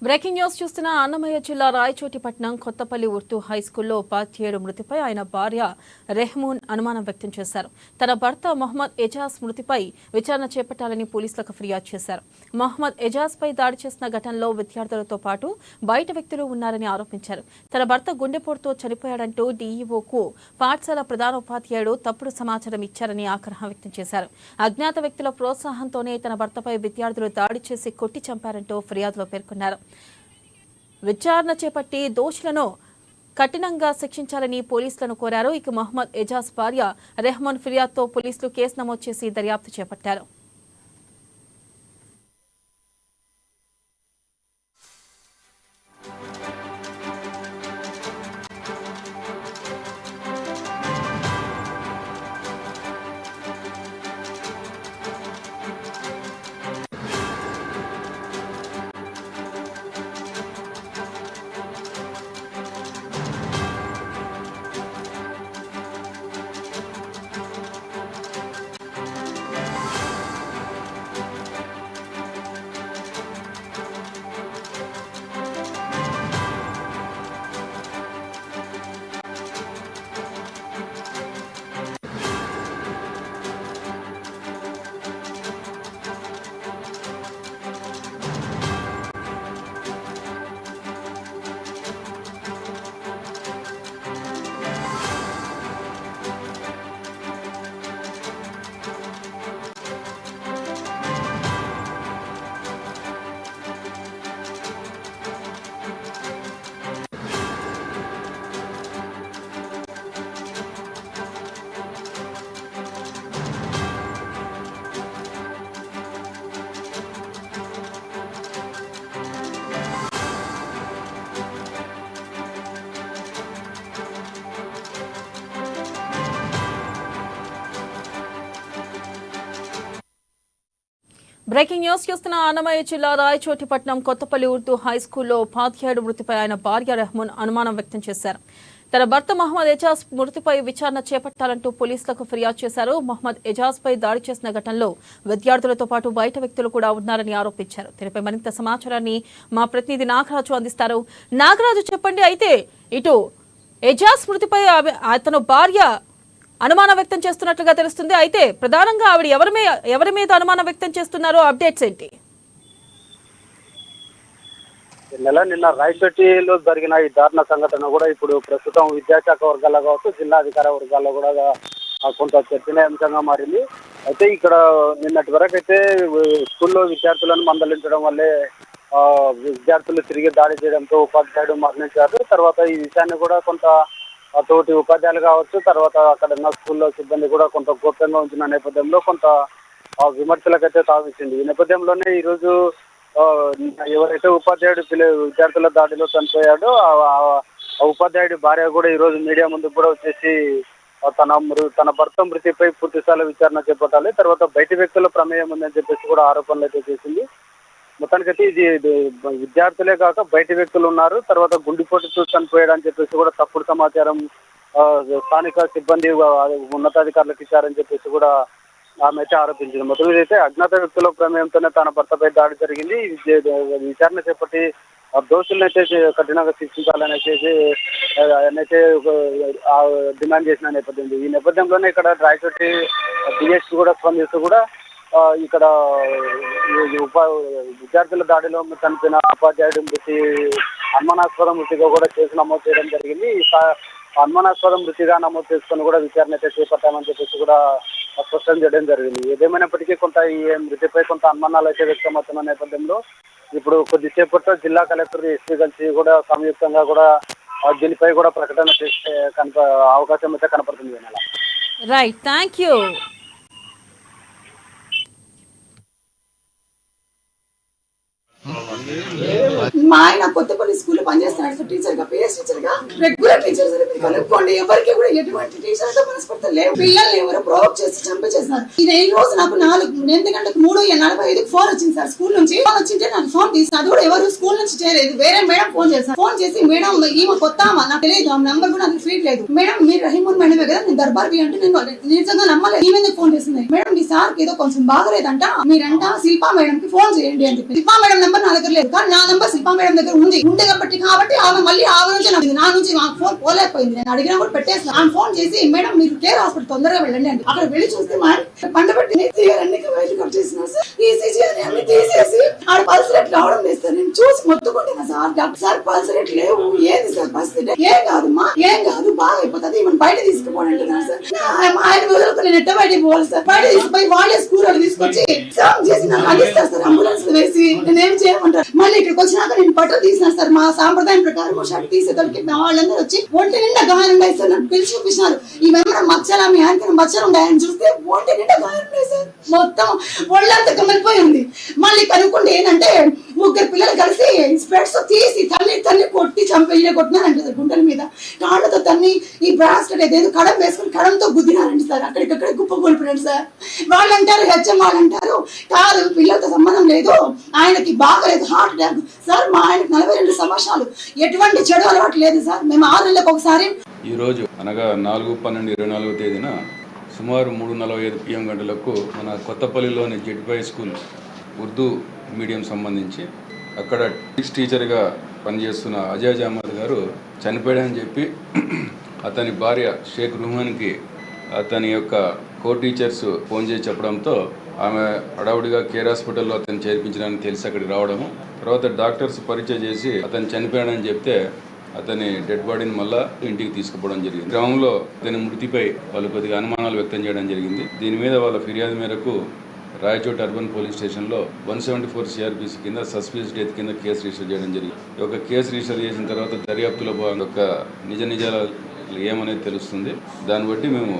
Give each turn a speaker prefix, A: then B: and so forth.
A: Breaking news చూస్తున్న అన్నమయ్య జిల్లా రాయచోటిపట్నం కొత్తపల్లి ఉర్దూ హైస్కూల్లో ఉపాధ్యాయుడు మృతిపై ఆయన భార్య రెహ్మూన్ అనుమానం వ్యక్తం చేశారు. తన భర్త మొహమ్మద్ ఎజాజ్ మృతిపై విచారణ చేపట్టాలని పోలీసులకు ఫిర్యాదు చేశారు. మొహమ్మద్ ఎజాజ్ పై దాడి చేసిన ఘటనలో విద్యార్థులతో పాటు బయట వ్యక్తులు ఉన్నారని ఆరోపించారు. తన భర్త గుండెపోటుతో చనిపోయాడంటూ డీఈఓకు పాఠశాల ప్రధానోపాధ్యాయుడు తప్పుడు సమాచారం ఇచ్చారని ఆగ్రహం వ్యక్తం చేశారు. అజ్ఞాత వ్యక్తుల ప్రోత్సాహంతోనే తన భర్తపై విద్యార్థులు దాడి చేసి కొట్టి చంపారంటూ ఫిర్యాదులో పేర్కొన్నారు. విచారణ చేపట్టి దోషులను కఠినంగా శిక్షించాలని పోలీసులను కోరారు. ఇక మొహమ్మద్ ఎజాజ్ భార్య రెహమాన్ ఫిర్యాదుతో పోలీసులు కేసు నమోదు చేసి దర్యాప్తు చేపట్టారు. బ్రేకింగ్ న్యూస్ చూస్తున్న అన్నమయ్య జిల్లా రాయచోటిపట్నం కొత్తపల్లి ఉర్దూ హైస్కూల్లో ఉపాధ్యాయుడు మృతిపై ఆయన భార్య రెహమాన్ అనుమానం వ్యక్తం చేశారు. తన భర్త మొహమ్మద్ ఎజాజ్ మృతిపై విచారణ చేపట్టాలంటూ పోలీసులకు ఫిర్యాదు చేశారు. మొహమ్మద్ ఎజాజ్ పై దాడి చేసిన ఘటనలో విద్యార్థులతో పాటు బయట వ్యక్తులు కూడా ఉన్నారని ఆరోపించారు. దీనిపై మరింత సమాచారాన్ని మా ప్రతినిధి నాగరాజు అందిస్తారు. నాగరాజు, చెప్పండి. అయితే ఇటు ఎజాజ్ మృతిపై అతను భార్య అనుమానం వ్యక్తం చేస్తున్నట్లుగా తెలుస్తుంది. అయితే ప్రధానంగా ఆవిడ ఎవరి మీద అనుమానం వ్యక్తం చేస్తున్నారో అప్డేట్స్ ఏంటి?
B: నిన్న రాయచోటిలో జరిగిన ఈ దారుణ సంఘటన కూడా ఇప్పుడు ప్రస్తుతం విద్యాశాఖ వర్గాల్లో కావచ్చు, జిల్లా అధికార వర్గాల్లో కూడా కొంత చర్చనీయాంశంగా మారింది. అయితే ఇక్కడ నిన్నటి వరకు అయితే స్కూల్లో విద్యార్థులను మందలించడం వల్లే విద్యార్థులు తిరిగి దాడి చేయడంతో ఉపాధ్యాయుడు మరణించారు. తర్వాత ఈ విషయాన్ని కూడా కొంత తోటి ఉపాధ్యాయులు కావచ్చు, తర్వాత అక్కడ ఉన్న స్కూల్లో సిబ్బంది కూడా కొంత గోప్యంగా ఉంచిన నేపథ్యంలో కొంత విమర్శలకైతే తావిచ్చింది. ఈ నేపథ్యంలోనే ఈరోజు ఎవరైతే ఉపాధ్యాయుడు విద్యార్థుల దాడిలో చనిపోయాడో ఆ ఉపాధ్యాయుడి భార్య కూడా ఈరోజు మీడియా ముందుకు కూడా వచ్చేసి తన భర్త మృతిపై పూర్తిస్థాయి విచారణ చేపట్టాలి, తర్వాత బయటి వ్యక్తుల ప్రమేయం ఉందని చెప్పేసి కూడా ఆరోపణలు అయితే చేసింది. మొత్తానికైతే ఇది విద్యార్థులే కాక బయట వ్యక్తులు ఉన్నారు, తర్వాత గుండెపోటుతో చనిపోయాడని చెప్పేసి కూడా తప్పుడు సమాచారం స్థానిక సిబ్బంది ఉన్నతాధికారులకు ఇచ్చారని చెప్పేసి కూడా ఆమె అయితే ఆరోపించింది. మొత్తం మీద అయితే అజ్ఞాత వ్యక్తుల ప్రమేయంతోనే తన భర్తపై దాడి జరిగింది. విచారణ చేపట్టి దోషులనైతే కఠినంగా శిక్షించాలని అయితే డిమాండ్ చేసిన నేపథ్యం. ఈ నేపథ్యంలోనే ఇక్కడ రాయచోటి డిఎస్పీ కూడా స్పందిస్తూ కూడా ఇక్కడ విద్యార్థుల దాడిలో చనిపోయిన ఉపాధ్యాయుడు మృతి అనుమానాస్పద మృతిగా కూడా కేసు నమోదు చేయడం జరిగింది. అనుమానాస్పద మృతిగా నమోదు చేసుకుని కూడా విచారణ అయితే చేపట్టామని చెప్పేసి కూడా స్పష్టం చేయడం జరిగింది. ఏదేమైనప్పటికీ కొంత ఈ మృతిపై కొంత అనుమానాలు అయితే వ్యక్తమవుతున్న నేపథ్యంలో ఇప్పుడు కొద్దిసేపట్లో జిల్లా కలెక్టర్ ఎస్పీ కలిసి కూడా సంయుక్తంగా కూడా దీనిపై కూడా ప్రకటన చేసే అవకాశం అయితే కనపడుతుంది.
A: Right, thank you.
C: మా ఆయన కొత్తపల్లి స్కూల్లో పనిచేస్తున్నాడు టీచర్ గా, పిఎస్ టీచర్ గా, రెగ్యులర్ టీచర్స్ కనుక్కోండి. ఎవరికి కూడా ఎటువంటి టీచర్స్ మనస్పర్ధ లేవు. పిల్లల్ని ఎవరు ప్రొవోక్ చేసి చంపేసేస్తున్నారు. ఇది ఈ రోజు నాకు 8 గంటలకు 3:45 ఫోన్ వచ్చింది సార్. స్కూల్ నుంచి ఫోన్ వచ్చింటే నాకు ఫోన్ తీసి అది కూడా ఎవరు స్కూల్ నుంచి చేయలేదు, వేరే మేడం ఫోన్ చేశారు. ఫోన్ చేసి మేడం ఈమె కొత్త నాకు తెలియదు, ఆ నెంబర్ కూడా నాకు ఫీడ్ లేదు. మేడం మీరు రహీమున్ మేడమే కదా, నేను దర్బార్వి అంటే నేను నిజంగా నమ్మలేదు. ఈమె ఫోన్ చేసింది, మేడం మీ సార్ ఏదో కొంచెం బాగలేదంట, మీరంట శిల్పా మేడం కి ఫోన్ చేయండి అని చెప్పి. శిల్పా మేడం నెంబర్ నా దగ్గర లేదు, కానీ నా నెంబర్ శిల్పా మేడం దగ్గర ఉంది కాబట్టి ఆమె మళ్ళీ ఆమె నుంచి నా నుంచి నాకు ఫోన్ పోలేకపోయింది. నేను అడిగినా కూడా పెట్టేసి ఆమె ఫోన్ చేసి మేడం మీరు కేర్ హాస్పిటల్ తొందరగా వెళ్ళండి అంటే అక్కడ వెళ్ళి చూస్తే పండబెట్టి అన్ని కట్ చేసినారు సార్. ఈసీజీ అని అన్ని తీసేసి ఆడ పల్స్ రేట్ రావడం లేదు సార్. నేను చూసి మొత్తుకుంటున్నా sir, doctor sir pulse rate లేవు, ఏంది సార్ పరిస్థితి? ఏం కాదు బాగా అయిపోతుంది, ఈవెన్ బయట తీసుకుపోండి అంటున్నారు సార్. ఆయన వదులుకు నేను ఎట్ట బయటకి పోవాలి సార్? బయట తీసుకుపోయి వాళ్ళే స్కూల్ వాళ్ళు తీసుకొచ్చి ఎగ్జామ్ చేసి నాకు అందిస్తారు సార్, అంబులెన్స్ వేసి. నేనేం చేయమంటారు? మళ్ళీ ఇక్కడికి వచ్చినాక నేను బట్టలు తీసినా సార్. మా సాంప్రదాయం ప్రకారం షర్ట్ తీసేతలకి వాళ్ళందరూ వచ్చి ఒంటి నిండా గాయం ఉన్నాయి సార్. నన్ను పిలిచి చూపించినారు. ఇవేమన్నా మచ్చలా మీ ఆయనకి మచ్చలు ఉన్నాయని చూస్తే ఒంటి నిండా గాయం ఉన్నాయి సార్. మొత్తం ఒళ్ళంతా కమిలిపోయి ఉంది. మళ్ళీ కనుక్కుంటే ఏంటంటే ముగ్గురు పిల్లలు కలిసి స్పెట్స్ తీసి తన్ని కొట్టి కొట్టినారంట సార్. గుండెల మీద కాళ్ళతో తన్ని ఈ బ్రాస్లెట్ ఏదో కడం వేసుకుని కడంతో గుద్దినారండి సార్. అక్కడికక్కడ గుప్ప కోల్పోయాడు సార్. వాళ్ళు అంటారు, హెచ్ఎం వాళ్ళు అంటారు కాదు పిల్లలతో సంబంధం లేదు, ఆయనకి బాగలేదు హార్ట్ అటాక్ సార్. మా ఆయనకు 42 సంవత్సరాలు, ఎటువంటి చెడు అలవాటు లేదు సార్. మేము 6 నెలలకు ఒకసారి.
D: ఈ రోజు అనగా 4/12/24 తేదీన సుమారు 3:45 PM గంటలకు మన కొత్తపల్లిలోని జెడ్పై స్కూల్ ఉర్దూ మీడియం సంబంధించి అక్కడ టీచర్గా పనిచేస్తున్న అజాజ్ అహ్మద్ గారు చనిపోయాడని చెప్పి అతని భార్య షేక్ రుహాన్కి అతని యొక్క కో టీచర్స్ ఫోన్ చేసి చెప్పడంతో ఆమె హడావుడిగా కేర్ హాస్పిటల్లో అతను చేర్పించడానికి తెలిసి అక్కడికి రావడము, తర్వాత డాక్టర్స్ పరీక్ష చేసి అతను చనిపోయాడని చెప్తే అతని డెడ్ బాడీని మళ్ళా ఇంటికి తీసుకుపోవడం జరిగింది. గ్రామంలో అతని మృతిపై వాళ్ళు కొద్దిగా అనుమానాలు వ్యక్తం చేయడం జరిగింది. దీని మీద వాళ్ళ ఫిర్యాదు మేరకు రాయచోటి అర్బన్ పోలీస్ స్టేషన్లో 174 CRPC కింద సస్పిషియస్ డెత్ కింద కేసు రిజిస్టర్ చేయడం జరిగింది. ఈ యొక్క కేసు రిజిస్టర్ చేసిన తర్వాత దర్యాప్తులో భాగంగా నిజాలు ఏమనేది తెలుస్తుంది. దాన్ని బట్టి మేము